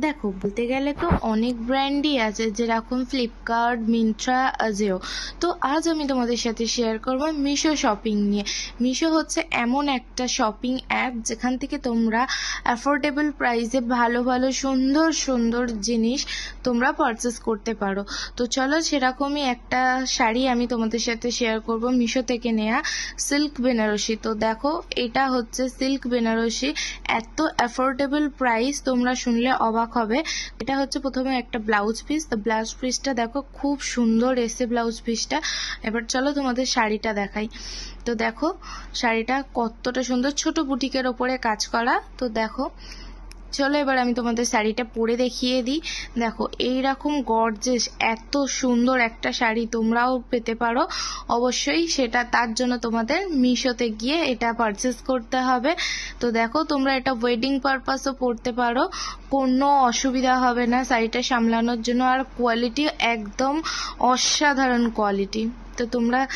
দেখো, বলতে গেলে তো অনেক ব্র্যান্ডই আছে, যেরকম ফ্লিপকার্ট, মিন্ত্রা, আজিও। তো আজ আমি তোমাদের সাথে শেয়ার করব মিশো শপিং নিয়ে। মিশো হচ্ছে এমন একটা শপিং অ্যাপ যেখান থেকে তোমরা অ্যাফোর্ডেবল প্রাইসে ভালো ভালো সুন্দর সুন্দর জিনিস তোমরা পারচেস করতে পারো। তো চলো, সেরকমই একটা শাড়ি আমি তোমাদের সাথে শেয়ার করব, মিশো থেকে নেয়া সিল্ক বেনারসি। তো দেখো, এটা হচ্ছে সিল্ক বেনারসি। এত অ্যাফোর্ডেবল প্রাইস, তোমরা শুনলে অবাক হবে। এটা হচ্ছে প্রথমে একটা ব্লাউজ পিস। তো ব্লাউজ পিসটা দেখো, খুব সুন্দর এসে ব্লাউজ পিসটা। এবার চলো তোমাদের শাড়িটা দেখাই। তো দেখো শাড়িটা কতটা সুন্দর, ছোট বুটিকের ওপরে কাজ করা। তো দেখো, চলো এবার আমি তোমাদের শাড়িটা পরে দেখিয়ে দিই। দেখো, এইরকম গর্জেস এত সুন্দর একটা শাড়ি তোমরাও পেতে পারো। অবশ্যই সেটা তার জন্য তোমাদের মিশোতে গিয়ে এটা পারচেস করতে হবে। তো দেখো, তোমরা এটা ওয়েডিং পারপাসও পরতে পারো, কোনো অসুবিধা হবে না শাড়িটা সামলানোর জন্য। আর কোয়ালিটি একদম অসাধারণ কোয়ালিটি। তো তোমরা